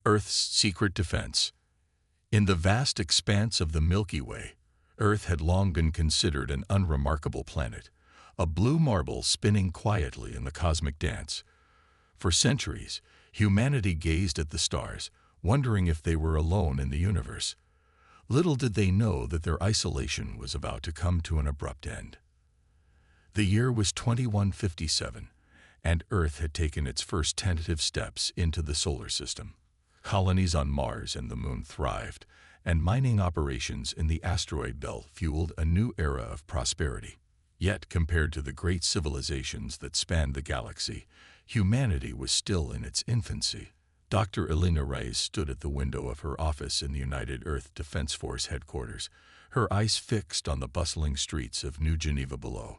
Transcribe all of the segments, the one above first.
Earth's secret defense. In the vast expanse of the Milky Way, Earth had long been considered an unremarkable planet, a blue marble spinning quietly in the cosmic dance. For centuries, humanity gazed at the stars, wondering if they were alone in the universe. Little did they know that their isolation was about to come to an abrupt end. The year was 2157, and Earth had taken its first tentative steps into the solar system. Colonies on Mars and the Moon thrived, and mining operations in the asteroid belt fueled a new era of prosperity. Yet, compared to the great civilizations that spanned the galaxy, humanity was still in its infancy. Dr. Elena Reyes stood at the window of her office in the United Earth Defense Force headquarters, her eyes fixed on the bustling streets of New Geneva below.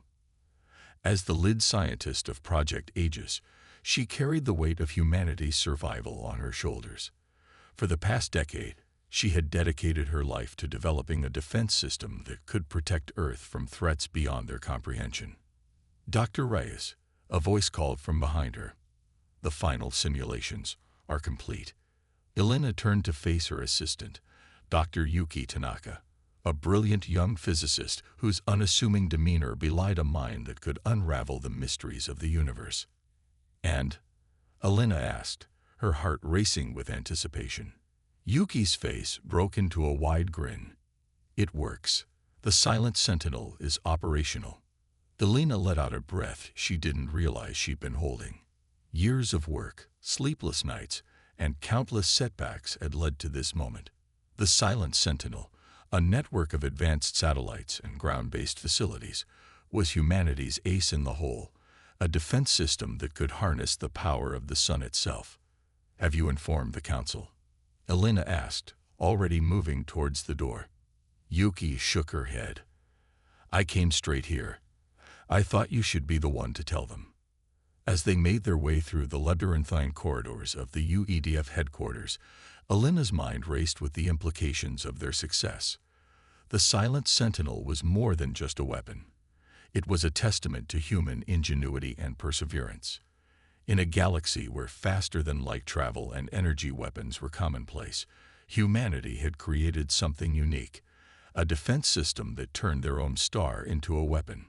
As the lead scientist of Project Aegis, she carried the weight of humanity's survival on her shoulders. For the past decade, she had dedicated her life to developing a defense system that could protect Earth from threats beyond their comprehension. Dr. Reyes, a voice called from behind her. The final simulations are complete. Elena turned to face her assistant, Dr. Yuki Tanaka, a brilliant young physicist whose unassuming demeanor belied a mind that could unravel the mysteries of the universe. And? Elena asked, her heart racing with anticipation. Yuki's face broke into a wide grin. It works. The silent sentinel is operational. Elena let out a breath she didn't realize she'd been holding. Years of work, sleepless nights, and countless setbacks had led to this moment. The Silent Sentinel, a network of advanced satellites and ground-based facilities, was humanity's ace in the hole, a defense system that could harness the power of the sun itself. Have you informed the Council? Elena asked, already moving towards the door. Yuki shook her head. I came straight here. I thought you should be the one to tell them. As they made their way through the labyrinthine corridors of the UEDF headquarters, Elena's mind raced with the implications of their success. The Silent Sentinel was more than just a weapon. It was a testament to human ingenuity and perseverance. In a galaxy where faster-than-light travel and energy weapons were commonplace, humanity had created something unique, a defense system that turned their own star into a weapon.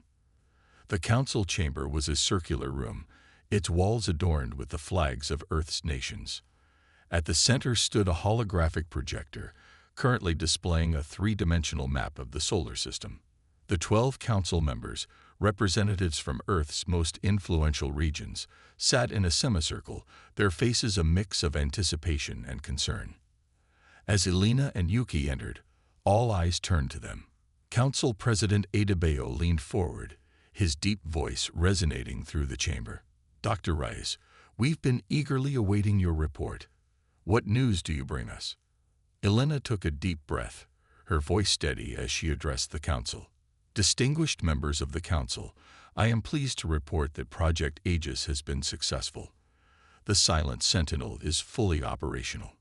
The council chamber was a circular room, its walls adorned with the flags of Earth's nations. At the center stood a holographic projector, currently displaying a three-dimensional map of the solar system. The 12 council members, representatives from Earth's most influential regions, sat in a semicircle, their faces a mix of anticipation and concern. As Elena and Yuki entered, all eyes turned to them. Council President Adebayo leaned forward, his deep voice resonating through the chamber. Dr. Reyes, we've been eagerly awaiting your report. What news do you bring us? Elena took a deep breath, her voice steady as she addressed the council. Distinguished members of the council, I am pleased to report that Project Aegis has been successful. The Silent Sentinel is fully operational.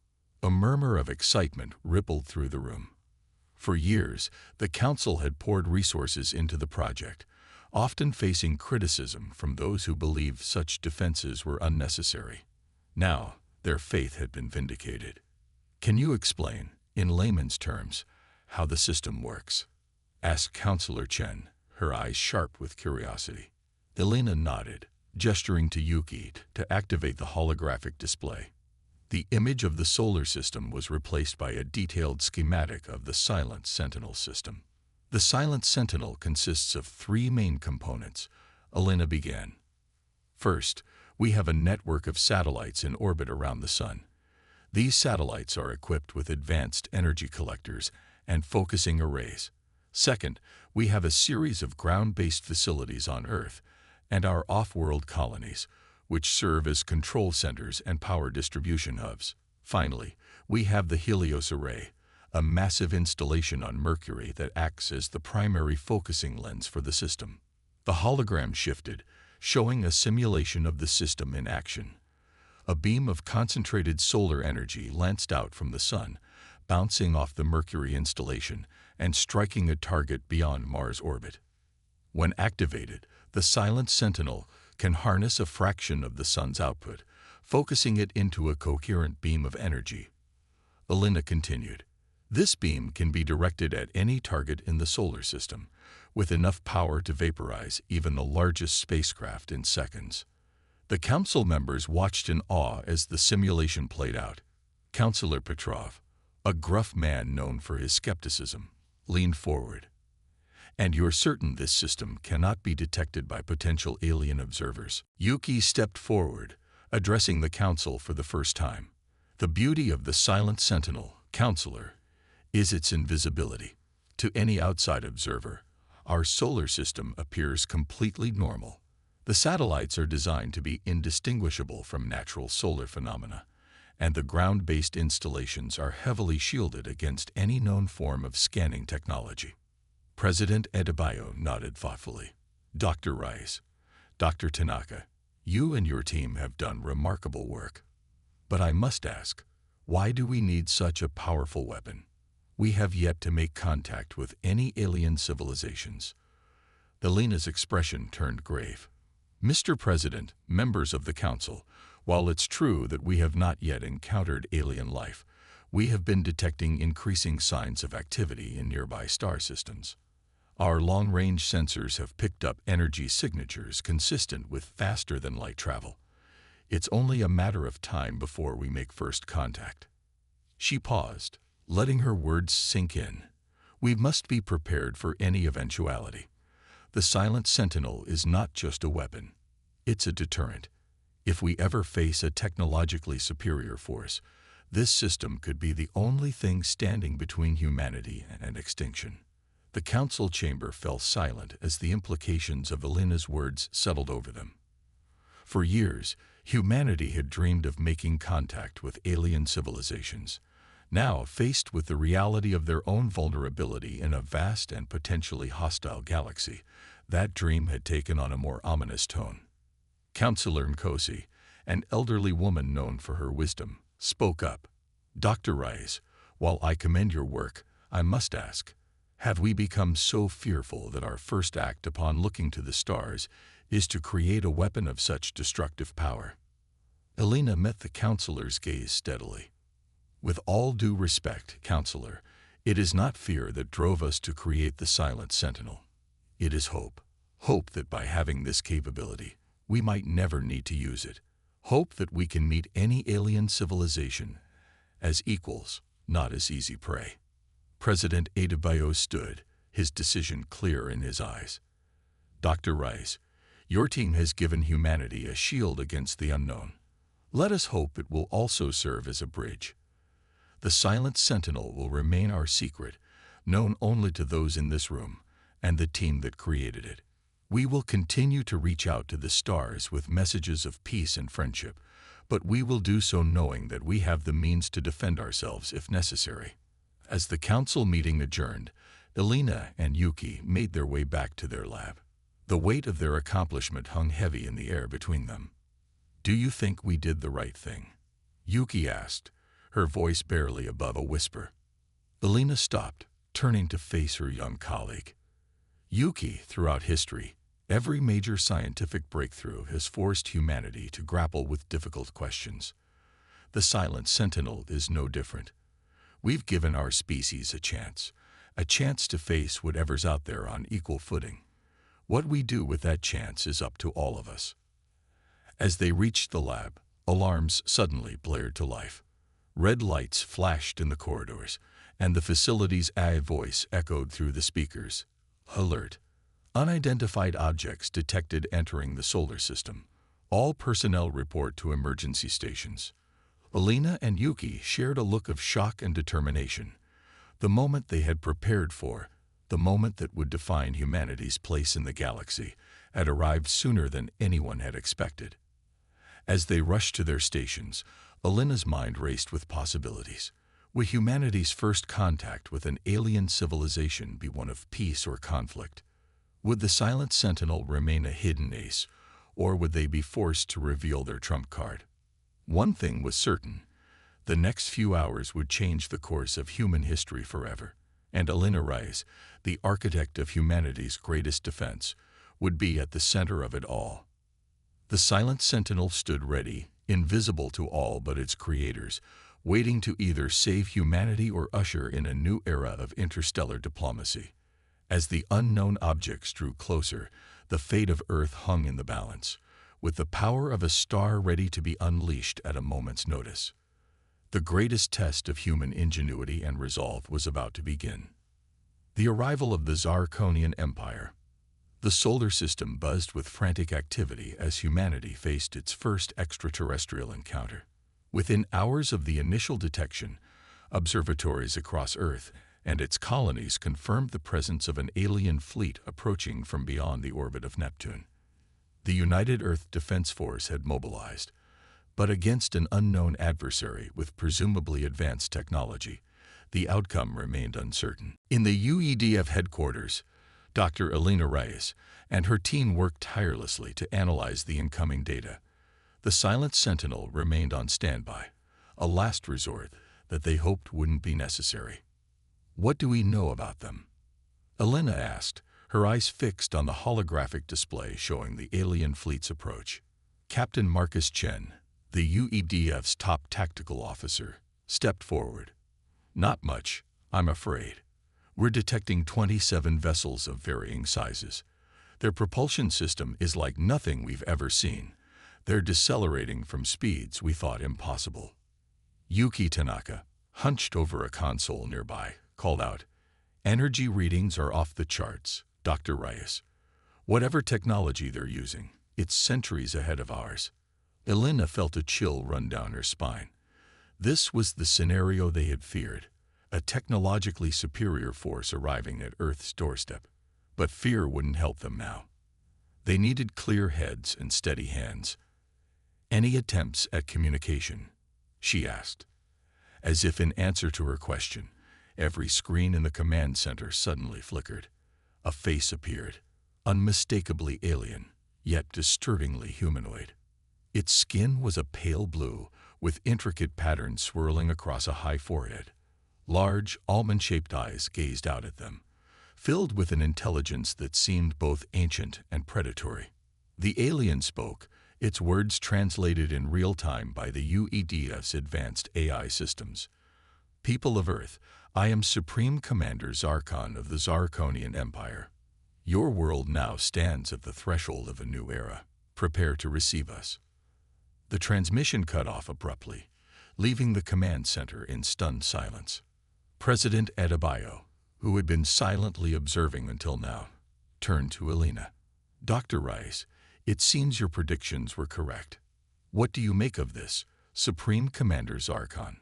A murmur of excitement rippled through the room. For years, the council had poured resources into the project, often facing criticism from those who believed such defenses were unnecessary. Now, their faith had been vindicated. Can you explain, in layman's terms, how the system works? Asked Councillor Chen, her eyes sharp with curiosity. Elena nodded, gesturing to Yuki to activate the holographic display. The image of the solar system was replaced by a detailed schematic of the Silent Sentinel system. The Silent Sentinel consists of three main components, Elena began. First, we have a network of satellites in orbit around the sun. These satellites are equipped with advanced energy collectors and focusing arrays. Second, we have a series of ground-based facilities on Earth and our off-world colonies, which serve as control centers and power distribution hubs. Finally, we have the Helios Array, a massive installation on Mercury that acts as the primary focusing lens for the system. The hologram shifted, showing a simulation of the system in action. A beam of concentrated solar energy lanced out from the sun, bouncing off the Mercury installation and striking a target beyond Mars' orbit. When activated, the Silent Sentinel can harness a fraction of the sun's output, focusing it into a coherent beam of energy. Elena continued, "This beam can be directed at any target in the solar system, with enough power to vaporize even the largest spacecraft in seconds." The council members watched in awe as the simulation played out. Counselor Petrov, a gruff man known for his skepticism, leaned forward. "And you're certain this system cannot be detected by potential alien observers?" Yuki stepped forward, addressing the council for the first time. "The beauty of the Silent Sentinel, Counselor, is its invisibility. To any outside observer, our solar system appears completely normal. The satellites are designed to be indistinguishable from natural solar phenomena, and the ground-based installations are heavily shielded against any known form of scanning technology." President Adebayo nodded thoughtfully. "Dr. Rice, Dr. Tanaka, you and your team have done remarkable work. But I must ask, why do we need such a powerful weapon? We have yet to make contact with any alien civilizations." Elena's expression turned grave. "Mr. President, members of the Council, while it's true that we have not yet encountered alien life, we have been detecting increasing signs of activity in nearby star systems. Our long-range sensors have picked up energy signatures consistent with faster-than-light travel. It's only a matter of time before we make first contact." She paused, letting her words sink in. "We must be prepared for any eventuality. The Silent Sentinel is not just a weapon. It's a deterrent. If we ever face a technologically superior force, this system could be the only thing standing between humanity and extinction." The council chamber fell silent as the implications of Elena's words settled over them. For years, humanity had dreamed of making contact with alien civilizations. Now, faced with the reality of their own vulnerability in a vast and potentially hostile galaxy, that dream had taken on a more ominous tone. Counselor Nkosi, an elderly woman known for her wisdom, spoke up. "Dr. Rice, while I commend your work, I must ask, have we become so fearful that our first act upon looking to the stars is to create a weapon of such destructive power?" Elena met the counselor's gaze steadily. "With all due respect, Counselor, it is not fear that drove us to create the Silent Sentinel. It is hope. Hope that by having this capability, we might never need to use it. Hope that we can meet any alien civilization as equals, not as easy prey." President Adebayo stood, his decision clear in his eyes. "Dr. Rice, your team has given humanity a shield against the unknown. Let us hope it will also serve as a bridge. The Silent Sentinel will remain our secret, known only to those in this room and the team that created it. We will continue to reach out to the stars with messages of peace and friendship, but we will do so knowing that we have the means to defend ourselves if necessary." As the council meeting adjourned, Elena and Yuki made their way back to their lab. The weight of their accomplishment hung heavy in the air between them. "Do you think we did the right thing?" Yuki asked, her voice barely above a whisper. Elena stopped, turning to face her young colleague. "Yuki, throughout history, every major scientific breakthrough has forced humanity to grapple with difficult questions. The Silent Sentinel is no different. We've given our species a chance to face whatever's out there on equal footing. What we do with that chance is up to all of us." As they reached the lab, alarms suddenly blared to life. Red lights flashed in the corridors, and the facility's voice echoed through the speakers. "Alert! Unidentified objects detected entering the solar system. All personnel report to emergency stations." Elena and Yuki shared a look of shock and determination. The moment they had prepared for, the moment that would define humanity's place in the galaxy, had arrived sooner than anyone had expected. As they rushed to their stations, Elena's mind raced with possibilities. Would humanity's first contact with an alien civilization be one of peace or conflict? Would the Silent Sentinel remain a hidden ace, or would they be forced to reveal their trump card? One thing was certain: the next few hours would change the course of human history forever, and Elena Rice, the architect of humanity's greatest defense, would be at the center of it all. The Silent Sentinel stood ready, invisible to all but its creators, waiting to either save humanity or usher in a new era of interstellar diplomacy. As the unknown objects drew closer, the fate of Earth hung in the balance, with the power of a star ready to be unleashed at a moment's notice. The greatest test of human ingenuity and resolve was about to begin. The arrival of the Zarkonian Empire. The solar system buzzed with frantic activity as humanity faced its first extraterrestrial encounter. Within hours of the initial detection, observatories across Earth and its colonies confirmed the presence of an alien fleet approaching from beyond the orbit of Neptune. The United Earth Defense Force had mobilized, but against an unknown adversary with presumably advanced technology, the outcome remained uncertain. In the UEDF headquarters, Dr. Elena Reyes and her team worked tirelessly to analyze the incoming data. The Silent Sentinel remained on standby, a last resort that they hoped wouldn't be necessary. "What do we know about them?" Elena asked, her eyes fixed on the holographic display showing the alien fleet's approach. Captain Marcus Chen, the UEDF's top tactical officer, stepped forward. "Not much, I'm afraid. We're detecting 27 vessels of varying sizes. Their propulsion system is like nothing we've ever seen. They're decelerating from speeds we thought impossible." Yuki Tanaka, hunched over a console nearby, called out, "Energy readings are off the charts, Dr. Reyes. Whatever technology they're using, it's centuries ahead of ours." Elena felt a chill run down her spine. This was the scenario they had feared, a technologically superior force arriving at Earth's doorstep. But fear wouldn't help them now. They needed clear heads and steady hands. "Any attempts at communication?" she asked. As if in answer to her question, every screen in the command center suddenly flickered. A face appeared, unmistakably alien, yet disturbingly humanoid. Its skin was a pale blue, with intricate patterns swirling across a high forehead. Large, almond-shaped eyes gazed out at them, filled with an intelligence that seemed both ancient and predatory. The alien spoke, its words translated in real time by the UEDF's advanced AI systems. "People of Earth, I am Supreme Commander Zarkon of the Zarkonian Empire. Your world now stands at the threshold of a new era. Prepare to receive us." The transmission cut off abruptly, leaving the command center in stunned silence. President Adebayo, who had been silently observing until now, turned to Elena. "Dr. Rice, it seems your predictions were correct. What do you make of this, Supreme Commander Zarkon?"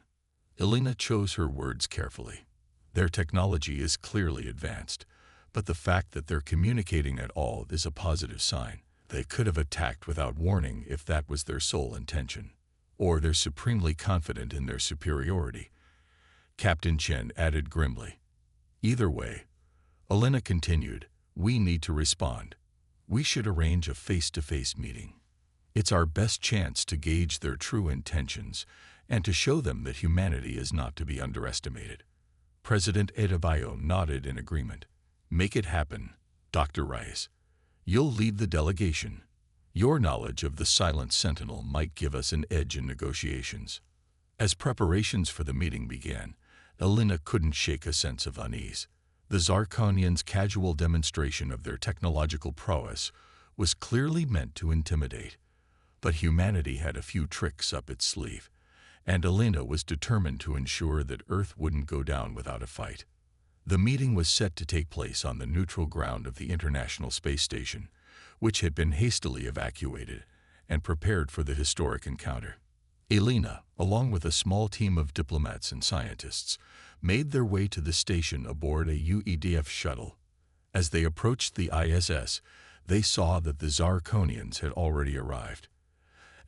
Elena chose her words carefully. Their technology is clearly advanced, but the fact that they're communicating at all is a positive sign. They could have attacked without warning if that was their sole intention. Or they're supremely confident in their superiority. Captain Chen added grimly. "Either way," Elena continued, "we need to respond. We should arrange a face-to-face meeting. It's our best chance to gauge their true intentions and to show them that humanity is not to be underestimated." President Adebayo nodded in agreement. "Make it happen, Dr. Rice. You'll lead the delegation. Your knowledge of the Silent Sentinel might give us an edge in negotiations." As preparations for the meeting began, Elena couldn't shake a sense of unease. The Zarkonians' casual demonstration of their technological prowess was clearly meant to intimidate. But humanity had a few tricks up its sleeve, and Elena was determined to ensure that Earth wouldn't go down without a fight. The meeting was set to take place on the neutral ground of the International Space Station, which had been hastily evacuated and prepared for the historic encounter. Elena, along with a small team of diplomats and scientists, made their way to the station aboard a UEDF shuttle. As they approached the ISS, they saw that the Zarkonians had already arrived.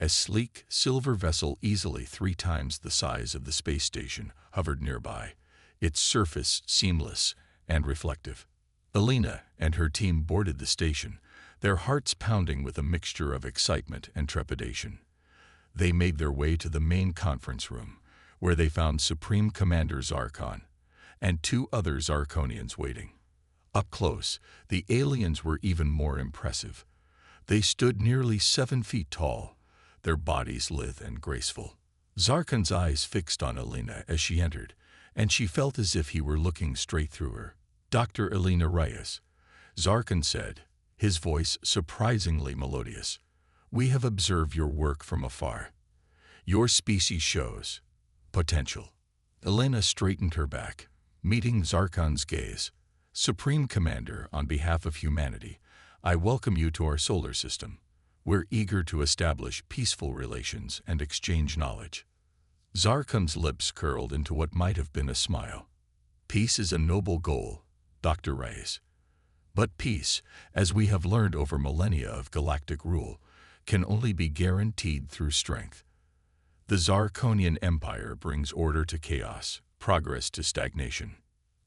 A sleek, silver vessel easily 3 times the size of the space station hovered nearby, its surface seamless and reflective. Elena and her team boarded the station, their hearts pounding with a mixture of excitement and trepidation. They made their way to the main conference room, where they found Supreme Commander Zarkon and 2 other Zarkonians waiting. Up close, the aliens were even more impressive. They stood nearly 7 feet tall, their bodies lithe and graceful. Zarkan's eyes fixed on Alina as she entered, and she felt as if he were looking straight through her. "Dr. Alina Reyes," Zarkan said, his voice surprisingly melodious. "We have observed your work from afar. Your species shows potential." Alina straightened her back, meeting Zarkan's gaze. "Supreme Commander, on behalf of humanity, I welcome you to our solar system. We're eager to establish peaceful relations and exchange knowledge." Zarkan's lips curled into what might have been a smile. "Peace is a noble goal, Dr. Reyes. But peace, as we have learned over millennia of galactic rule, can only be guaranteed through strength. The Zarkonian Empire brings order to chaos, progress to stagnation."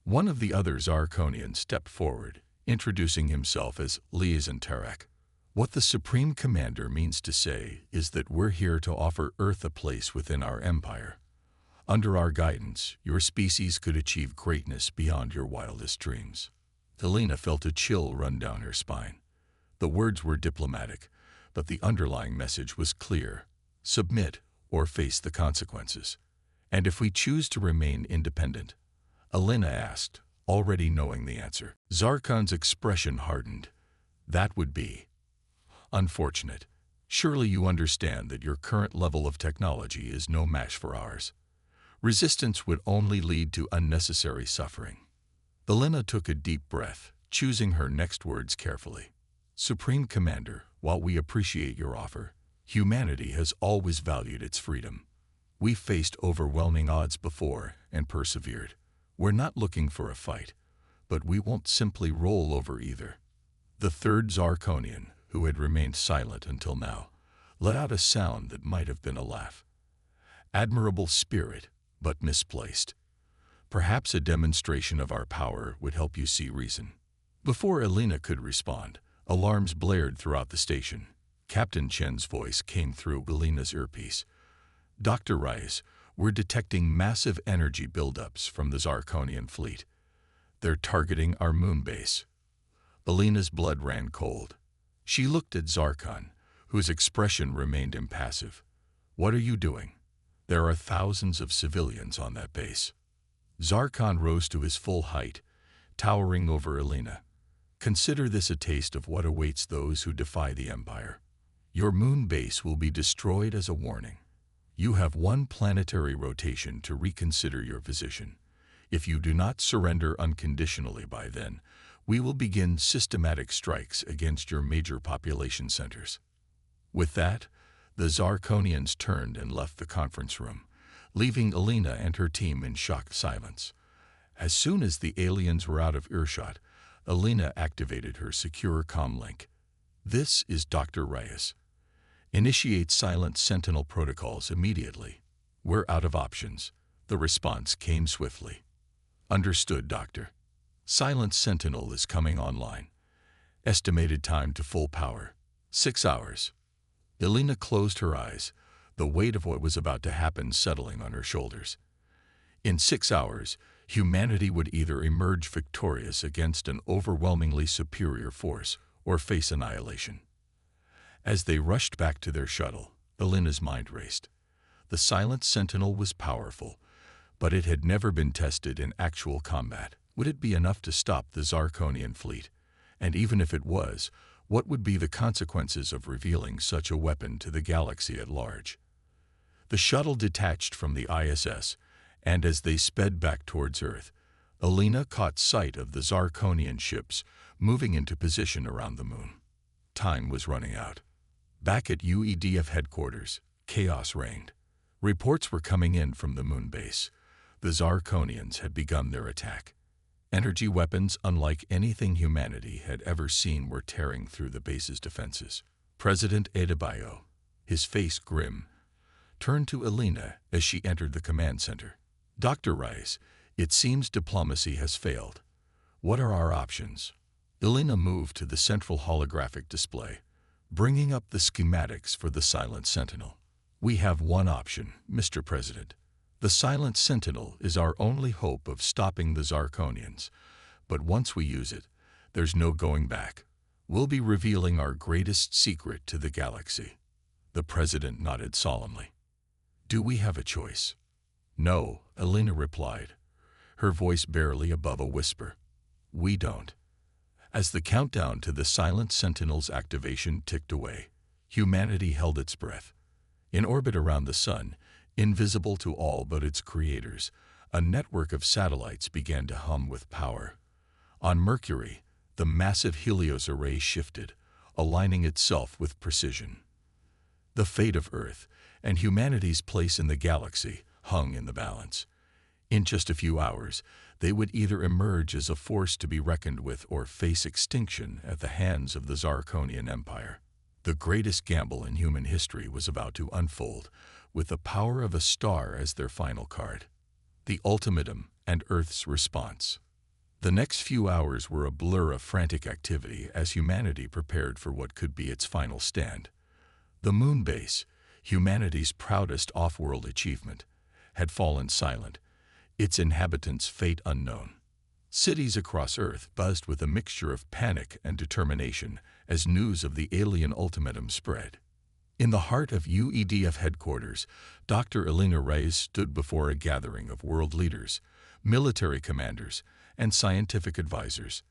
One of the other Zarkonians stepped forward, introducing himself as Liaison Tarak. "What the Supreme Commander means to say is that we're here to offer Earth a place within our empire. Under our guidance, your species could achieve greatness beyond your wildest dreams." Alina felt a chill run down her spine. The words were diplomatic, but the underlying message was clear: submit or face the consequences. "And if we choose to remain independent?" Alina asked, already knowing the answer. Zarkan's expression hardened. "That would be unfortunate. Surely you understand that your current level of technology is no match for ours. Resistance would only lead to unnecessary suffering." Alina took a deep breath, choosing her next words carefully. "Supreme Commander, while we appreciate your offer, humanity has always valued its freedom. We faced overwhelming odds before and persevered. We're not looking for a fight, but we won't simply roll over either." The third Zarkonian, who had remained silent until now, let out a sound that might have been a laugh. "Admirable spirit, but misplaced. Perhaps a demonstration of our power would help you see reason." Before Alina could respond, alarms blared throughout the station. Captain Chen's voice came through Alina's earpiece. "Dr. Reyes, we're detecting massive energy buildups from the Zarkonian fleet. They're targeting our moon base." Alina's blood ran cold. She looked at Zarkan, whose expression remained impassive. "What are you doing? There are thousands of civilians on that base." Zarkan rose to his full height, towering over Alina. "Consider this a taste of what awaits those who defy the Empire. Your moon base will be destroyed as a warning. You have one planetary rotation to reconsider your position. If you do not surrender unconditionally by then, we will begin systematic strikes against your major population centers." With that, the Zarkonians turned and left the conference room, leaving Alina and her team in shocked silence. As soon as the aliens were out of earshot, Alina activated her secure comm link. "This is Dr. Reyes. Initiate silent sentinel protocols immediately. We're out of options." The response came swiftly. "Understood, Doctor. Silent Sentinel is coming online. Estimated time to full power, 6 hours." Alina closed her eyes, the weight of what was about to happen settling on her shoulders. In 6 hours, humanity would either emerge victorious against an overwhelmingly superior force or face annihilation. As they rushed back to their shuttle, Alina's mind raced. The Silent Sentinel was powerful, but it had never been tested in actual combat. Would it be enough to stop the Zarkonian fleet? And even if it was, what would be the consequences of revealing such a weapon to the galaxy at large? The shuttle detached from the ISS, and as they sped back towards Earth, Alina caught sight of the Zarkonian ships moving into position around the moon. Time was running out. Back at UEDF headquarters, chaos reigned. Reports were coming in from the moon base. The Zarkonians had begun their attack. Energy weapons unlike anything humanity had ever seen were tearing through the base's defenses. President Adebayo, his face grim, turned to Alina as she entered the command center. "Dr. Reyes, it seems diplomacy has failed. What are our options?" Alina moved to the central holographic display, bringing up the schematics for the Silent Sentinel. "We have one option, Mr. President. The Silent Sentinel is our only hope of stopping the Zarkonians, but once we use it, there's no going back. We'll be revealing our greatest secret to the galaxy." The president nodded solemnly. Do we have a choice? No, Elena replied, her voice barely above a whisper. We don't. As the countdown to the Silent Sentinel's activation ticked away, humanity held its breath. In orbit around the sun, invisible to all but its creators, a network of satellites began to hum with power. On Mercury, the massive Helios array shifted, aligning itself with precision. The fate of Earth and humanity's place in the galaxy hung in the balance. In just a few hours, they would either emerge as a force to be reckoned with or face extinction at the hands of the Zarkonian Empire. The greatest gamble in human history was about to unfold, with the power of a star as their final card. The ultimatum and Earth's response. The next few hours were a blur of frantic activity as humanity prepared for what could be its final stand. The moon base, humanity's proudest off-world achievement, had fallen silent, its inhabitants' fate unknown. Cities across Earth buzzed with a mixture of panic and determination as news of the alien ultimatum spread. In the heart of UEDF headquarters, Dr. Elena Reyes stood before a gathering of world leaders, military commanders, and scientific advisors.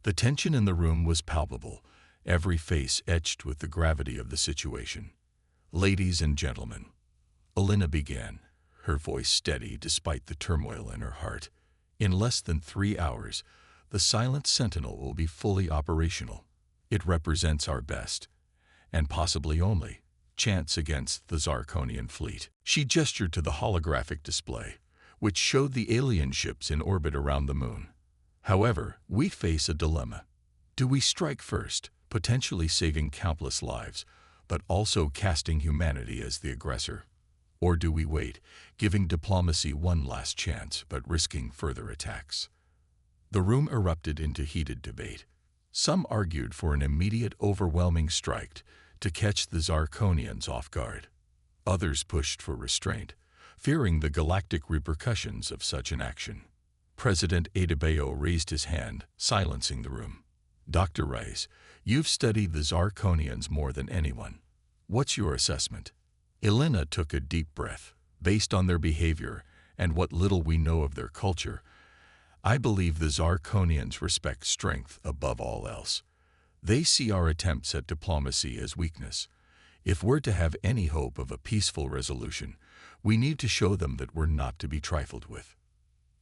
The tension in the room was palpable, every face etched with the gravity of the situation. Ladies and gentlemen, Elena began, her voice steady despite the turmoil in her heart. In less than 3 hours, the Silent Sentinel will be fully operational. It represents our best, and possibly only, chance against the Zarkonian fleet. She gestured to the holographic display, which showed the alien ships in orbit around the moon. However, we face a dilemma. Do we strike first, potentially saving countless lives, but also casting humanity as the aggressor? Or do we wait, giving diplomacy one last chance but risking further attacks? The room erupted into heated debate. Some argued for an immediate overwhelming strike to catch the Zarkonians off guard. Others pushed for restraint, fearing the galactic repercussions of such an action. President Adebayo raised his hand, silencing the room. Dr. Rice, you've studied the Zarkonians more than anyone. What's your assessment? Elena took a deep breath. Based on their behavior and what little we know of their culture, I believe the Zarkonians respect strength above all else. They see our attempts at diplomacy as weakness. If we're to have any hope of a peaceful resolution, we need to show them that we're not to be trifled with.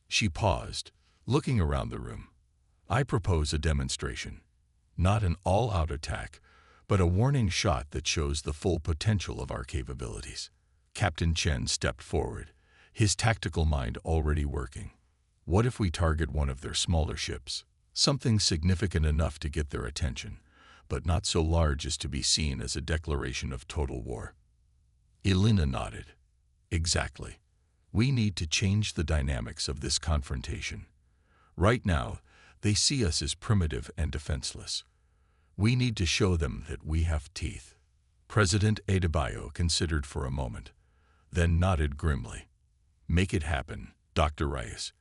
She paused, looking around the room. I propose a demonstration. Not an all-out attack, but a warning shot that shows the full potential of our capabilities. Captain Chen stepped forward, his tactical mind already working. What if we target one of their smaller ships? Something significant enough to get their attention, but not so large as to be seen as a declaration of total war. Elena nodded. Exactly. We need to change the dynamics of this confrontation. Right now, they see us as primitive and defenseless. We need to show them that we have teeth. President Adebayo considered for a moment, then nodded grimly. Make it happen, Dr. Reyes.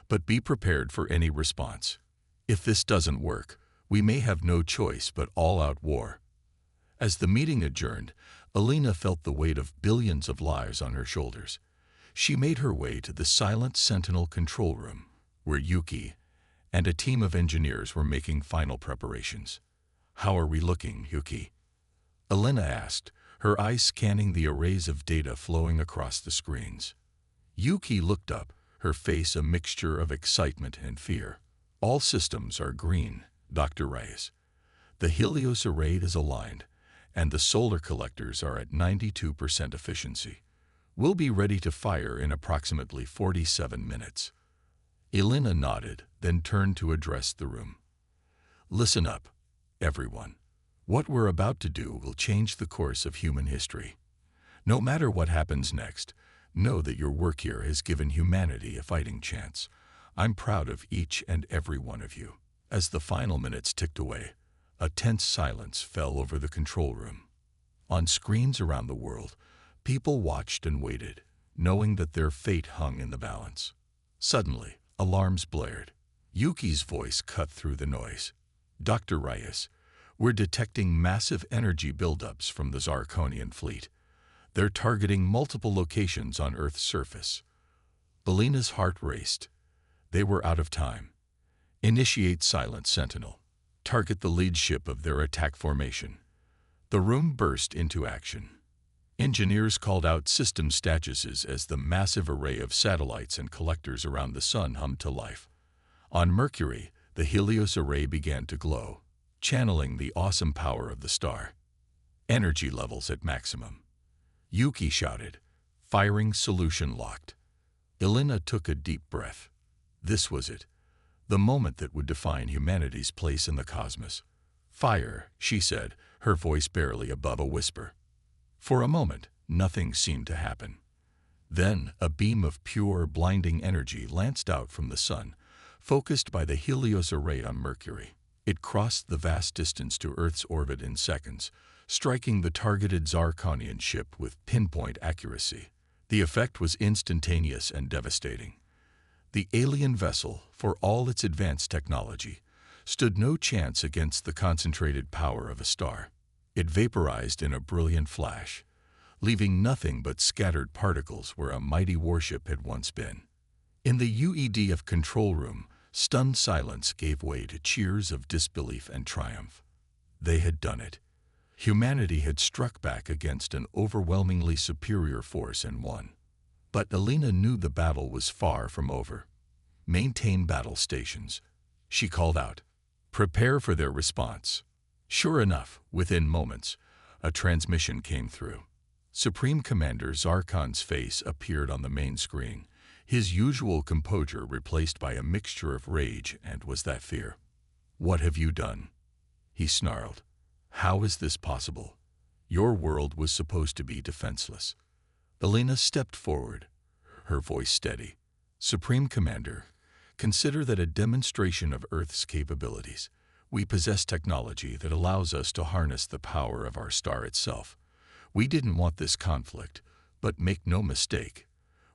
But be prepared for any response. If this doesn't work, we may have no choice but all-out war. As the meeting adjourned, Elena felt the weight of billions of lives on her shoulders. She made her way to the Silent Sentinel control room, where Yuki and a team of engineers were making final preparations. How are we looking, Yuki? Elena asked, her eyes scanning the arrays of data flowing across the screens. Yuki looked up, her face a mixture of excitement and fear. All systems are green, Dr. Reyes. The Helios array is aligned, and the solar collectors are at 92% efficiency. We'll be ready to fire in approximately 47 minutes. Elena nodded, then turned to address the room. Listen up, everyone. What we're about to do will change the course of human history. No matter what happens next, know that your work here has given humanity a fighting chance. I'm proud of each and every one of you. As the final minutes ticked away, a tense silence fell over the control room. On screens around the world, people watched and waited, knowing that their fate hung in the balance. Suddenly, alarms blared. Yuki's voice cut through the noise. Dr. Reyes, We're detecting massive energy buildups from the Zarkonian fleet. They're targeting multiple locations on Earth's surface. Alina's heart raced. They were out of time. Initiate Silent Sentinel. Target the lead ship of their attack formation. The room burst into action. Engineers called out system statuses as the massive array of satellites and collectors around the sun hummed to life. On Mercury, the Helios array began to glow, channeling the awesome power of the star. Energy levels at maximum. Yuki shouted, "Firing solution locked." Elena took a deep breath. This was it, the moment that would define humanity's place in the cosmos. "Fire," she said, her voice barely above a whisper. For a moment, nothing seemed to happen. Then, a beam of pure, blinding energy lanced out from the sun, focused by the Helios array on Mercury. It crossed the vast distance to Earth's orbit in seconds, striking the targeted Zarkonian ship with pinpoint accuracy. The effect was instantaneous and devastating. The alien vessel, for all its advanced technology, stood no chance against the concentrated power of a star. It vaporized in a brilliant flash, leaving nothing but scattered particles where a mighty warship had once been. In the UEDF control room, stunned silence gave way to cheers of disbelief and triumph. They had done it. Humanity had struck back against an overwhelmingly superior force and won. But Elena knew the battle was far from over. "Maintain battle stations," she called out. "Prepare for their response." Sure enough, within moments, a transmission came through. Supreme Commander Zarkon's face appeared on the main screen, his usual composure replaced by a mixture of rage and was that fear. "What have you done?" he snarled. "How is this possible? Your world was supposed to be defenseless." Elena stepped forward, her voice steady. "Supreme Commander, consider that a demonstration of Earth's capabilities. We possess technology that allows us to harness the power of our star itself. We didn't want this conflict, but make no mistake,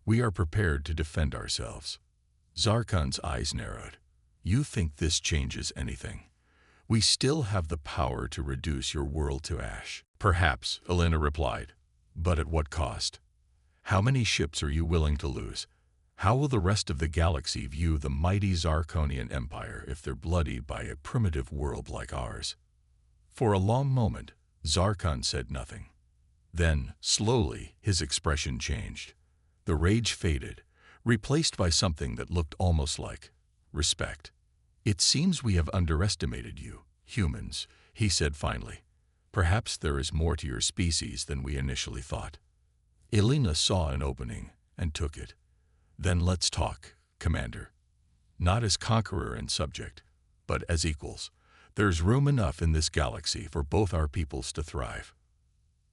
we are prepared to defend ourselves." Zarkon's eyes narrowed. "You think this changes anything? We still have the power to reduce your world to ash." "Perhaps," Elena replied, "but at what cost? How many ships are you willing to lose? How will the rest of the galaxy view the mighty Zarkonian Empire if they're bloodied by a primitive world like ours?" For a long moment, Zarkon said nothing. Then, slowly, his expression changed. The rage faded, replaced by something that looked almost like respect. "It seems we have underestimated you, humans," he said finally. "Perhaps there is more to your species than we initially thought." Elena saw an opening and took it. "Then let's talk, Commander. Not as conqueror and subject, but as equals. There's room enough in this galaxy for both our peoples to thrive."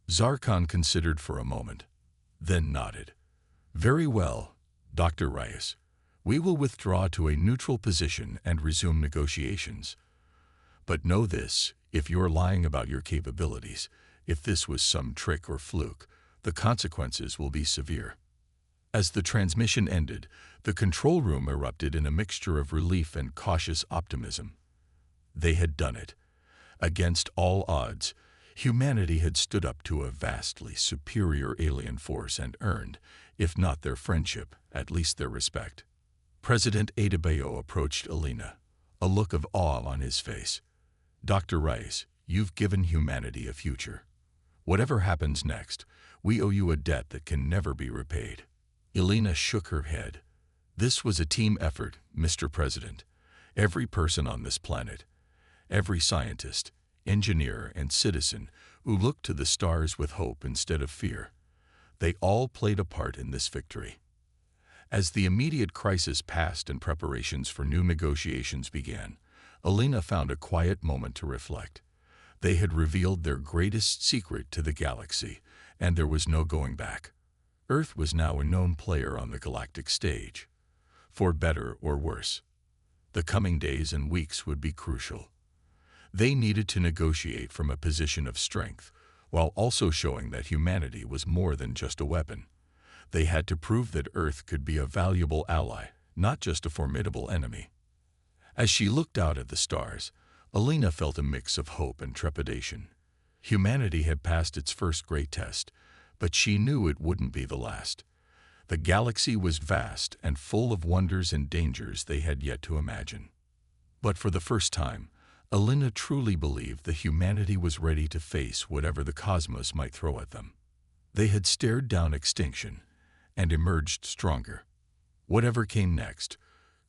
Zarkon considered for a moment, then nodded. "Very well, Dr. Reyes. We will withdraw to a neutral position and resume negotiations. But know this, if you're lying about your capabilities, if this was some trick or fluke, the consequences will be severe." As the transmission ended, the control room erupted in a mixture of relief and cautious optimism. They had done it. Against all odds, humanity had stood up to a vastly superior alien force and earned, if not their friendship, at least their respect. President Adebayo approached Elena, a look of awe on his face. "Dr. Rice, you've given humanity a future. Whatever happens next, we owe you a debt that can never be repaid." Elena shook her head. "This was a team effort, Mr. President. Every person on this planet, every scientist, engineer, and citizen who looked to the stars with hope instead of fear, they all played a part in this victory." As the immediate crisis passed and preparations for new negotiations began, Elena found a quiet moment to reflect. They had revealed their greatest secret to the galaxy, and there was no going back. Earth was now a known player on the galactic stage. For better or worse, the coming days and weeks would be crucial. They needed to negotiate from a position of strength, while also showing that humanity was more than just a weapon. They had to prove that Earth could be a valuable ally, not just a formidable enemy. As she looked out at the stars, Alina felt a mix of hope and trepidation. Humanity had passed its first great test, but she knew it wouldn't be the last. The galaxy was vast and full of wonders and dangers they had yet to imagine. But for the first time, Alina truly believed that humanity was ready to face whatever the cosmos might throw at them. They had stared down extinction and emerged stronger. Whatever came next,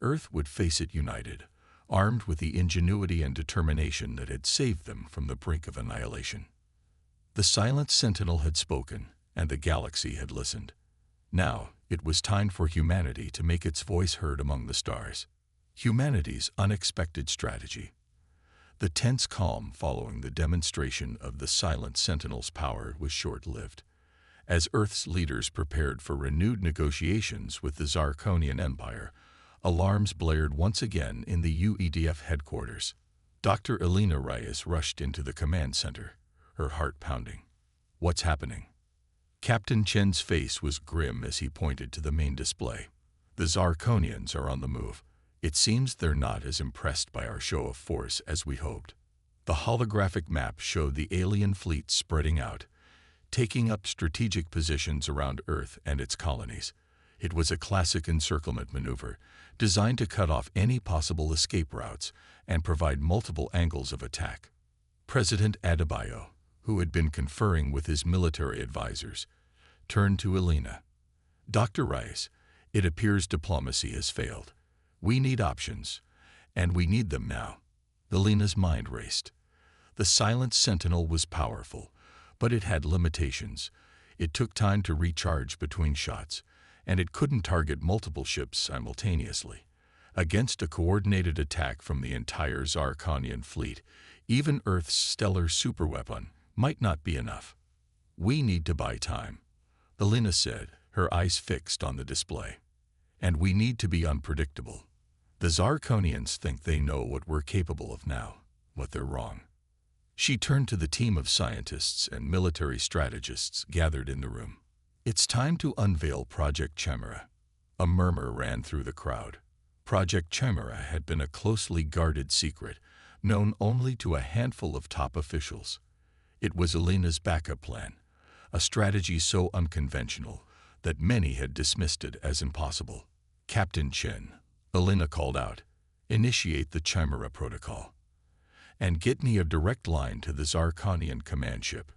Earth would face it united, armed with the ingenuity and determination that had saved them from the brink of annihilation. The silent sentinel had spoken, and the galaxy had listened. Now, it was time for humanity to make its voice heard among the stars. Humanity's unexpected strategy. The tense calm following the demonstration of the silent sentinel's power was short-lived. As Earth's leaders prepared for renewed negotiations with the Zarkonian Empire, alarms blared once again in the UEDF headquarters. Dr. Alina Reyes rushed into the command center, her heart pounding. "What's happening?" Captain Chen's face was grim as he pointed to the main display. "The Zarkonians are on the move. It seems they're not as impressed by our show of force as we hoped." The holographic map showed the alien fleet spreading out, taking up strategic positions around Earth and its colonies. It was a classic encirclement maneuver, designed to cut off any possible escape routes and provide multiple angles of attack. President Adebayo, who had been conferring with his military advisors, turned to Alina. "Dr. Rice, it appears diplomacy has failed. We need options, and we need them now." Alina's mind raced. The silent sentinel was powerful, but it had limitations. It took time to recharge between shots, and it couldn't target multiple ships simultaneously. Against a coordinated attack from the entire Zarkonian fleet, even Earth's stellar superweapon might not be enough. "We need to buy time," Alina said, her eyes fixed on the display. "And we need to be unpredictable. The Zarkonians think they know what we're capable of now, but they're wrong." She turned to the team of scientists and military strategists gathered in the room. "It's time to unveil Project Chimera." A murmur ran through the crowd. Project Chimera had been a closely guarded secret, known only to a handful of top officials. It was Alina's backup plan, a strategy so unconventional that many had dismissed it as impossible. "Captain Chen," Alina called out, "initiate the Chimera protocol. And get me a direct line to the Zarkonian command ship."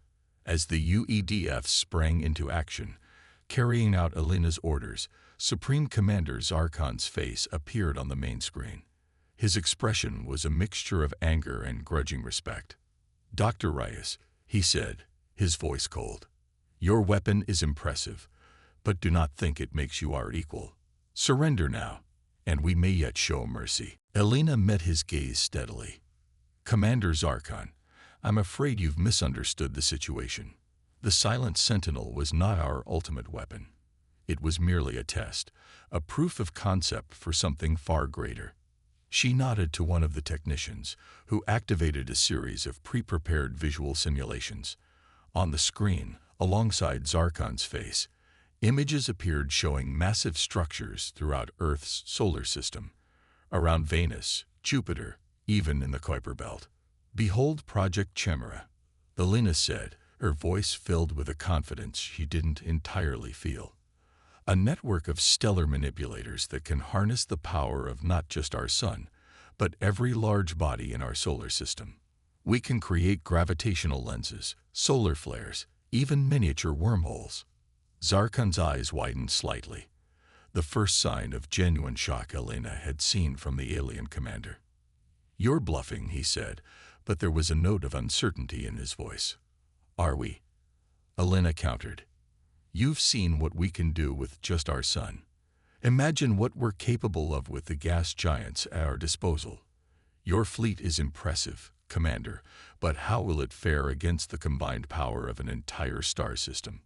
As the UEDF sprang into action, carrying out Alina's orders, Supreme Commander Zarkon's face appeared on the main screen. His expression was a mixture of anger and grudging respect. "Dr. Reyes," he said, his voice cold, "your weapon is impressive, but do not think it makes you our equal. Surrender now, and we may yet show mercy." Alina met his gaze steadily. "Commander Zarkon, I'm afraid you've misunderstood the situation. The silent sentinel was not our ultimate weapon. It was merely a test, a proof of concept for something far greater." She nodded to one of the technicians, who activated a series of pre-prepared visual simulations. On the screen, alongside Zarkon's face, images appeared showing massive structures throughout Earth's solar system, around Venus, Jupiter, even in the Kuiper Belt. "Behold Project Chimera," Alina said, her voice filled with a confidence she didn't entirely feel. "A network of stellar manipulators that can harness the power of not just our sun, but every large body in our solar system. We can create gravitational lenses, solar flares, even miniature wormholes." Zarkon's eyes widened slightly, the first sign of genuine shock Alina had seen from the alien commander. "You're bluffing," he said, but there was a note of uncertainty in his voice. "Are we?" Alina countered. "You've seen what we can do with just our sun. Imagine what we're capable of with the gas giants at our disposal. Your fleet is impressive, Commander, but how will it fare against the combined power of an entire star system?"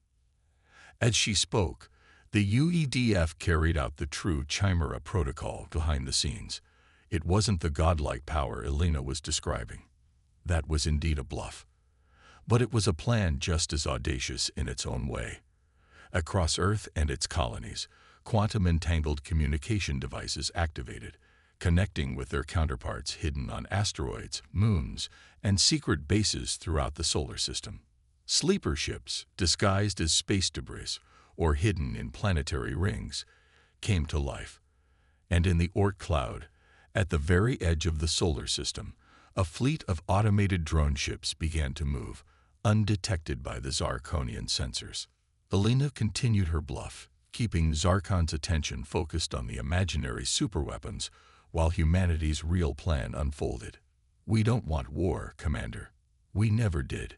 As she spoke, the UEDF carried out the true Chimera protocol behind the scenes. It wasn't the godlike power Alina was describing. That was indeed a bluff. But it was a plan just as audacious in its own way. Across Earth and its colonies, quantum-entangled communication devices activated, connecting with their counterparts hidden on asteroids, moons, and secret bases throughout the solar system. Sleeper ships, disguised as space debris or hidden in planetary rings, came to life. And in the Oort cloud, at the very edge of the solar system, a fleet of automated drone ships began to move, undetected by the Zarkonian sensors. Alina continued her bluff, keeping Zarkon's attention focused on the imaginary superweapons while humanity's real plan unfolded. "We don't want war, Commander. We never did.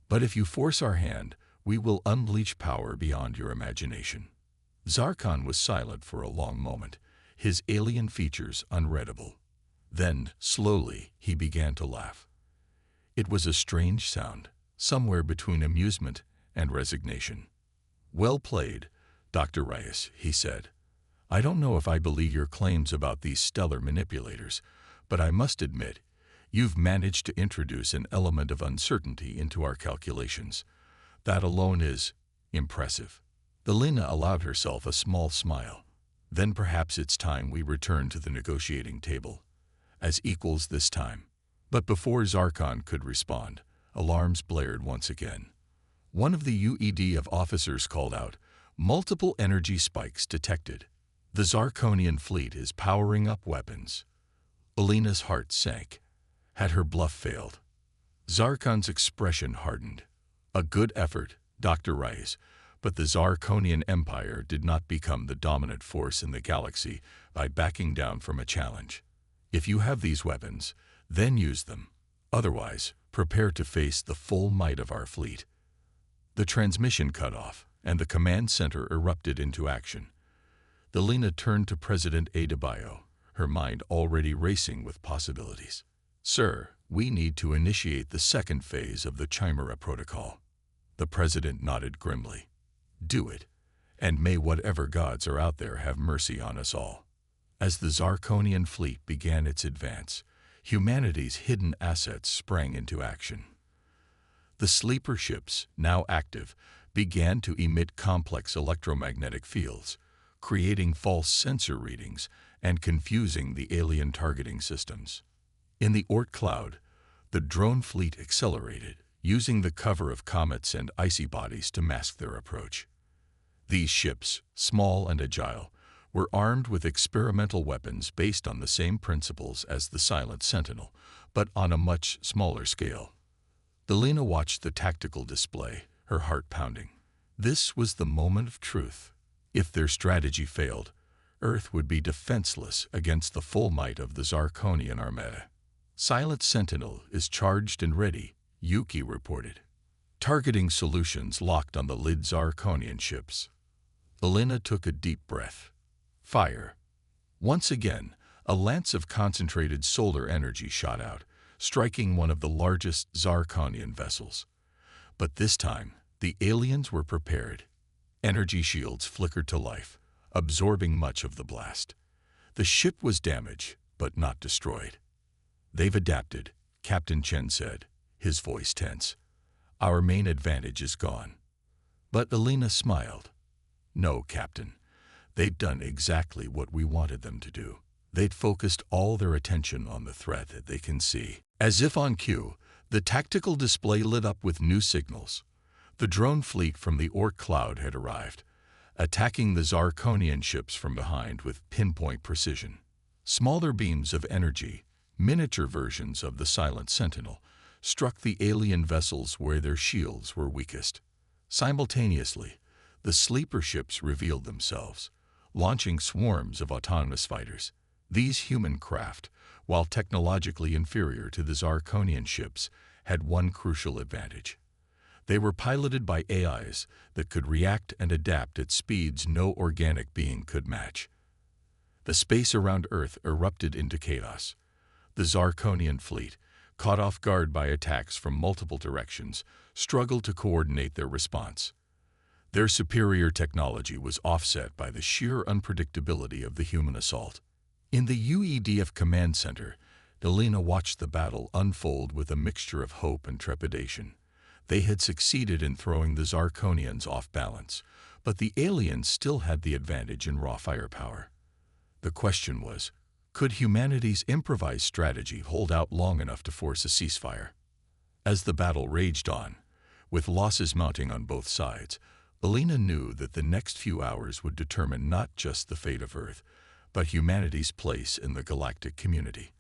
But if you force our hand, we will unleash power beyond your imagination." Zarkon was silent for a long moment, his alien features unreadable. Then, slowly, he began to laugh. It was a strange sound, somewhere between amusement and resignation. "Well played, Dr. Reyes," he said. "I don't know if I believe your claims about these stellar manipulators, but I must admit, you've managed to introduce an element of uncertainty into our calculations. That alone is impressive." Alina allowed herself a small smile. "Then perhaps it's time we return to the negotiating table. As equals this time." But before Zarkon could respond, alarms blared once again. One of the UED officers called out, "Multiple energy spikes detected. The Zarkonian fleet is powering up weapons." Alina's heart sank. Had her bluff failed? Zarkon's expression hardened. "A good effort, Dr. Reyes, but the Zarkonian Empire did not become the dominant force in the galaxy by backing down from a challenge. If you have these weapons, then use them. Otherwise, prepare to face the full might of our fleet." The transmission cut off, and the command center erupted into action. Alina turned to President Adebayo, her mind already racing with possibilities. "Sir, we need to initiate the second phase of the Chimera Protocol." The president nodded grimly. "Do it, and may whatever gods are out there have mercy on us all." As the Zarkonian fleet began its advance, humanity's hidden assets sprang into action. The sleeper ships, now active, began to emit complex electromagnetic fields, creating false sensor readings and confusing the alien targeting systems. In the Oort cloud, the drone fleet accelerated, using the cover of comets and icy bodies to mask their approach. These ships, small and agile, were armed with experimental weapons based on the same principles as the Silent Sentinel, but on a much smaller scale. Alina watched the tactical display, her heart pounding. This was the moment of truth. If their strategy failed, Earth would be defenseless against the full might of the Zarkonian Armada. "Silent Sentinel is charged and ready," Yuki reported. Targeting solutions locked on the lid Zarkonian ships. Alina took a deep breath. Fire. Once again, a lance of concentrated solar energy shot out, striking one of the largest Zarkonian vessels. But this time, the aliens were prepared. Energy shields flickered to life, absorbing much of the blast. The ship was damaged, but not destroyed. "They've adapted," Captain Chen said, his voice tense. "Our main advantage is gone." But Alina smiled. "No, Captain. They'd done exactly what we wanted them to do. They'd focused all their attention on the threat that they can see." As if on cue, the tactical display lit up with new signals. The drone fleet from the Oort cloud had arrived, attacking the Zarkonian ships from behind with pinpoint precision. Smaller beams of energy, miniature versions of the Silent Sentinel, struck the alien vessels where their shields were weakest. Simultaneously, the sleeper ships revealed themselves, launching swarms of autonomous fighters. These human craft, while technologically inferior to the Zarkonian ships, had one crucial advantage. They were piloted by AIs that could react and adapt at speeds no organic being could match. The space around Earth erupted into chaos. The Zarkonian fleet, caught off guard by attacks from multiple directions, struggled to coordinate their response. Their superior technology was offset by the sheer unpredictability of the human assault. In the UEDF command center, Alina watched the battle unfold with a mixture of hope and trepidation. They had succeeded in throwing the Zarkonians off balance, but the aliens still had the advantage in raw firepower. The question was, Could humanity's improvised strategy hold out long enough to force a ceasefire? As the battle raged on, with losses mounting on both sides, Alina knew that the next few hours would determine not just the fate of Earth, but humanity's place in the galactic community.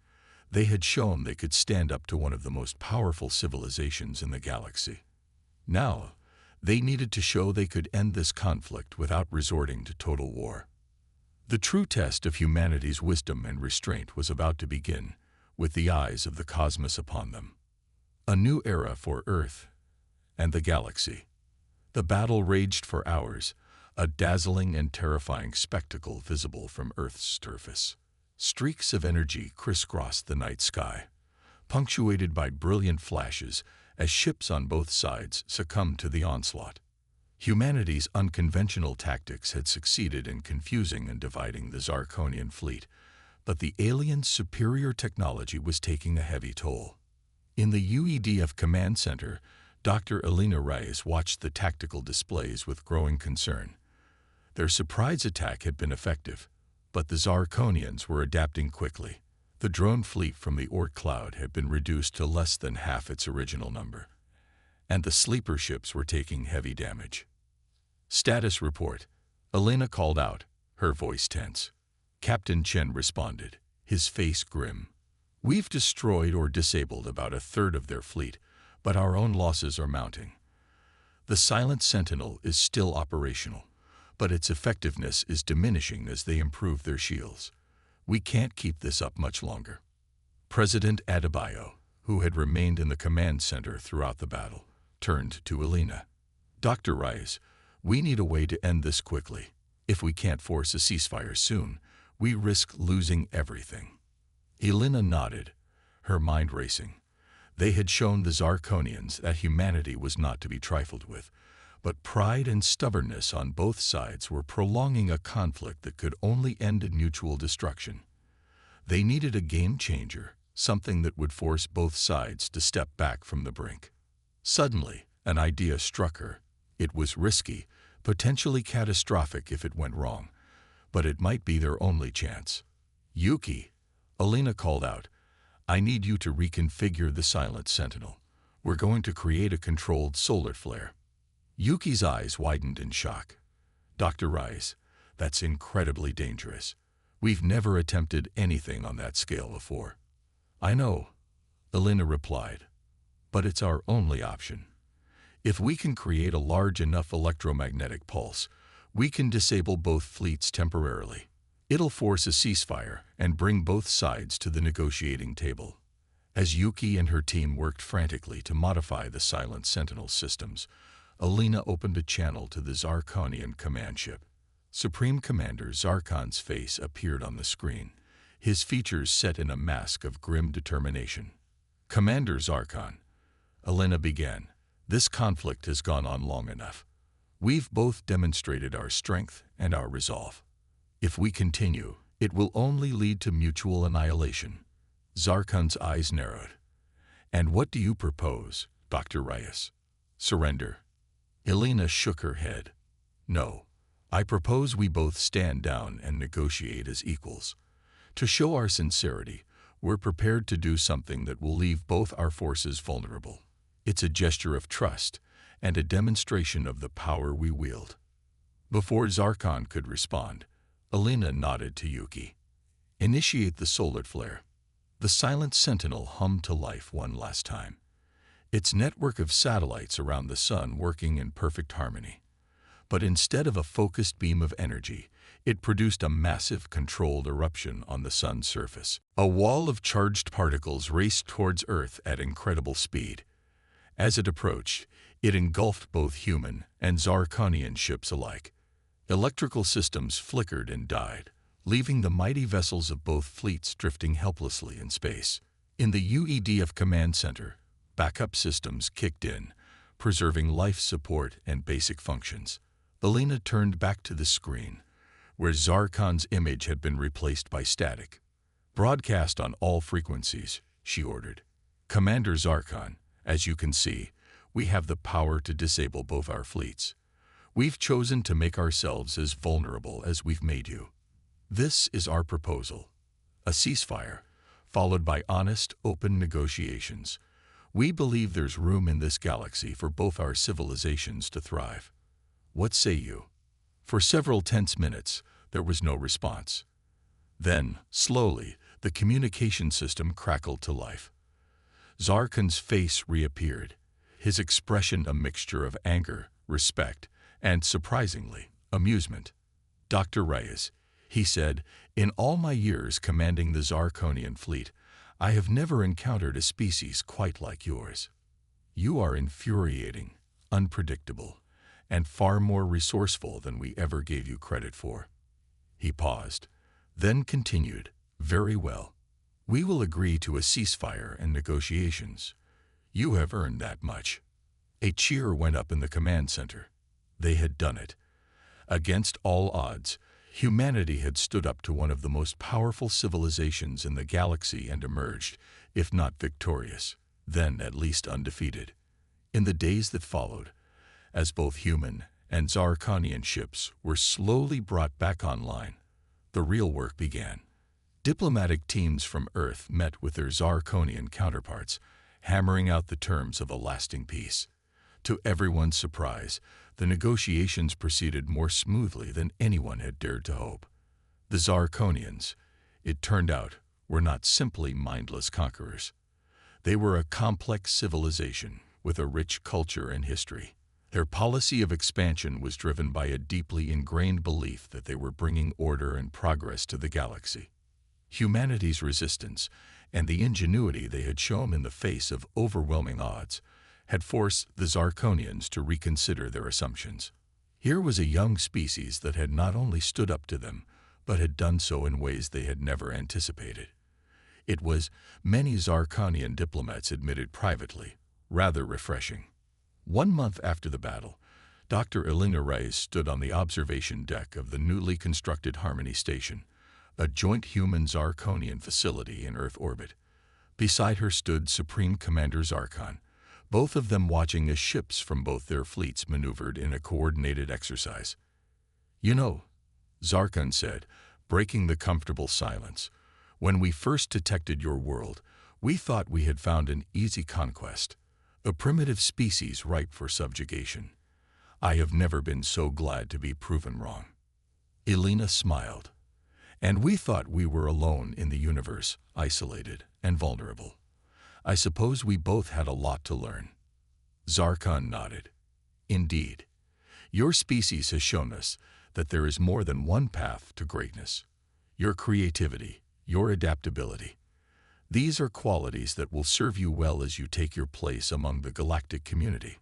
They had shown they could stand up to one of the most powerful civilizations in the galaxy. Now, they needed to show they could end this conflict without resorting to total war. The true test of humanity's wisdom and restraint was about to begin, with the eyes of the cosmos upon them. A new era for Earth and the galaxy. The battle raged for hours, a dazzling and terrifying spectacle visible from Earth's surface. Streaks of energy crisscrossed the night sky, punctuated by brilliant flashes as ships on both sides succumbed to the onslaught. Humanity's unconventional tactics had succeeded in confusing and dividing the Zarkonian fleet, but the aliens' superior technology was taking a heavy toll. In the UEDF command center, Dr. Alina Reyes watched the tactical displays with growing concern. Their surprise attack had been effective, but the Zarkonians were adapting quickly. The drone fleet from the Orc cloud had been reduced to less than half its original number, and the sleeper ships were taking heavy damage. "Status report," Alina called out, her voice tense. Captain Chen responded, his face grim. "We've destroyed or disabled about a third of their fleet, but our own losses are mounting. The Silent Sentinel is still operational, but its effectiveness is diminishing as they improve their shields. We can't keep this up much longer." President Adebayo, who had remained in the command center throughout the battle, turned to Alina. "Dr. Reyes, we need a way to end this quickly. If we can't force a ceasefire soon, we risk losing everything." Alina nodded, her mind racing. They had shown the Zarkonians that humanity was not to be trifled with, but pride and stubbornness on both sides were prolonging a conflict that could only end in mutual destruction. They needed a game changer, something that would force both sides to step back from the brink. Suddenly, an idea struck her. It was risky, potentially catastrophic if it went wrong, but it might be their only chance. "Yuki," Alina called out, "I need you to reconfigure the Silent Sentinel. We're going to create a controlled solar flare." Yuki's eyes widened in shock. "Dr. Reyes, that's incredibly dangerous. We've never attempted anything on that scale before." "I know," Alina replied, "but it's our only option. If we can create a large enough electromagnetic pulse, we can disable both fleets temporarily. It'll force a ceasefire and bring both sides to the negotiating table." As Yuki and her team worked frantically to modify the Silent Sentinel systems, Alina opened a channel to the Zarkonian command ship. Supreme Commander Zarkon's face appeared on the screen, his features set in a mask of grim determination. "Commander Zarkon," Alina began, "this conflict has gone on long enough. We've both demonstrated our strength and our resolve. If we continue, it will only lead to mutual annihilation." Zarkon's eyes narrowed. "And what do you propose, Dr. Reyes? Surrender?" Alina shook her head. "No, I propose we both stand down and negotiate as equals. To show our sincerity, we're prepared to do something that will leave both our forces vulnerable. It's a gesture of trust and a demonstration of the power we wield." Before Zarkon could respond, Alina nodded to Yuki. "Initiate the solar flare." The Silent Sentinel hummed to life one last time, its network of satellites around the sun working in perfect harmony. But instead of a focused beam of energy, it produced a massive controlled eruption on the sun's surface. A wall of charged particles raced towards Earth at incredible speed. As it approached, it engulfed both human and Zarkonian ships alike. Electrical systems flickered and died, leaving the mighty vessels of both fleets drifting helplessly in space. In the UEDF command center, backup systems kicked in, preserving life support and basic functions. Alina turned back to the screen, where Zarkon's image had been replaced by static. "Broadcast on all frequencies," she ordered. "Commander Zarkon, as you can see, we have the power to disable both our fleets. We've chosen to make ourselves as vulnerable as we've made you. This is our proposal. a ceasefire, followed by honest, open negotiations. We believe there's room in this galaxy for both our civilizations to thrive. What say you? For several tense minutes, there was no response. Then, slowly, the communication system crackled to life. Zarkan's face reappeared, his expression a mixture of anger, respect, and, surprisingly, amusement. "Dr. Reyes," he said, "in all my years commanding the Zarkonian fleet, I have never encountered a species quite like yours. You are infuriating, unpredictable, and far more resourceful than we ever gave you credit for." He paused, then continued, "Very well. We will agree to a ceasefire and negotiations. You have earned that much." A cheer went up in the command center. They had done it. Against all odds, humanity had stood up to one of the most powerful civilizations in the galaxy and emerged, if not victorious, then at least undefeated. In the days that followed, as both human and Zarkonian ships were slowly brought back online, the real work began. Diplomatic teams from Earth met with their Zarkonian counterparts, hammering out the terms of a lasting peace. To everyone's surprise, the negotiations proceeded more smoothly than anyone had dared to hope. The Zarkonians, it turned out, were not simply mindless conquerors. They were a complex civilization with a rich culture and history. Their policy of expansion was driven by a deeply ingrained belief that they were bringing order and progress to the galaxy. Humanity's resistance and the ingenuity they had shown in the face of overwhelming odds had forced the Zarkonians to reconsider their assumptions. Here was a young species that had not only stood up to them, but had done so in ways they had never anticipated. It was, many Zarkonian diplomats admitted privately, rather refreshing. 1 month after the battle, Dr. Elena Reyes stood on the observation deck of the newly constructed Harmony Station, a joint human-Zarkonian facility in Earth orbit. Beside her stood Supreme Commander Zarkon, both of them watching as ships from both their fleets maneuvered in a coordinated exercise. "You know," Zarkon said, breaking the comfortable silence, "when we first detected your world, we thought we had found an easy conquest, a primitive species ripe for subjugation. I have never been so glad to be proven wrong." Elena smiled. "And we thought we were alone in the universe, isolated and vulnerable. I suppose we both had a lot to learn." Zarkon nodded. "Indeed. Your species has shown us that there is more than one path to greatness. Your creativity, your adaptability. These are qualities that will serve you well as you take your place among the galactic community."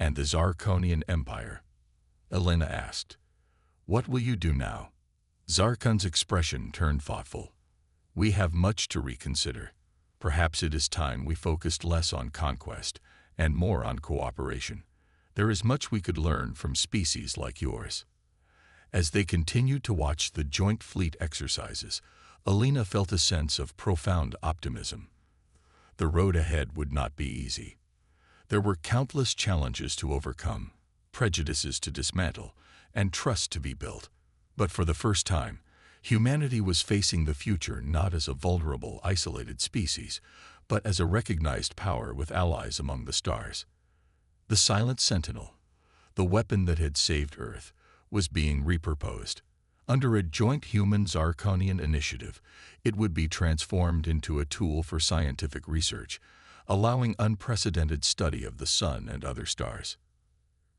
"And the Zarkonian Empire?" Elena asked. "What will you do now?" Zarkon's expression turned thoughtful. "We have much to reconsider. Perhaps it is time we focused less on conquest and more on cooperation. There is much we could learn from species like yours." As they continued to watch the joint fleet exercises, Elena felt a sense of profound optimism. The road ahead would not be easy. There were countless challenges to overcome, prejudices to dismantle, and trust to be built. But for the first time, humanity was facing the future not as a vulnerable, isolated species, but as a recognized power with allies among the stars. The Silent Sentinel, the weapon that had saved Earth, was being repurposed. Under a joint human-Zarkonian initiative, it would be transformed into a tool for scientific research, allowing unprecedented study of the Sun and other stars.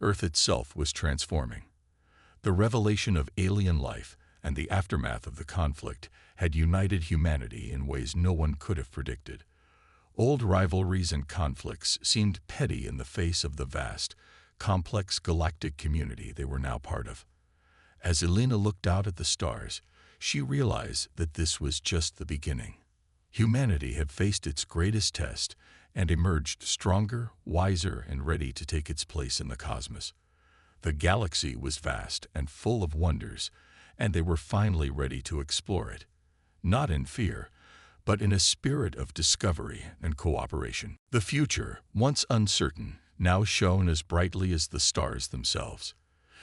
Earth itself was transforming. The revelation of alien life and the aftermath of the conflict had united humanity in ways no one could have predicted. Old rivalries and conflicts seemed petty in the face of the vast, complex galactic community they were now part of. As Elena looked out at the stars, she realized that this was just the beginning. Humanity had faced its greatest test and emerged stronger, wiser, and ready to take its place in the cosmos. The galaxy was vast and full of wonders, and they were finally ready to explore it, not in fear, but in a spirit of discovery and cooperation. The future, once uncertain, now shone as brightly as the stars themselves.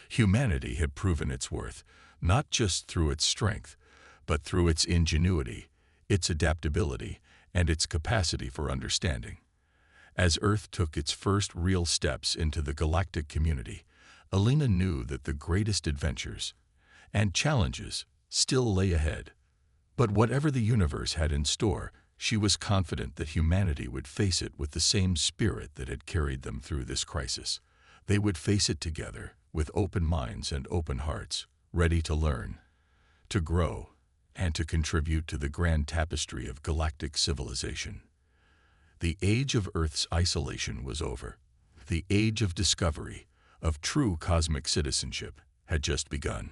Humanity had proven its worth, not just through its strength, but through its ingenuity, its adaptability, and its capacity for understanding. As Earth took its first real steps into the galactic community, Alina knew that the greatest adventures and challenges still lay ahead. But whatever the universe had in store, she was confident that humanity would face it with the same spirit that had carried them through this crisis. They would face it together, with open minds and open hearts, ready to learn, to grow, and to contribute to the grand tapestry of galactic civilization. The age of Earth's isolation was over. The age of discovery, of true cosmic citizenship, had just begun.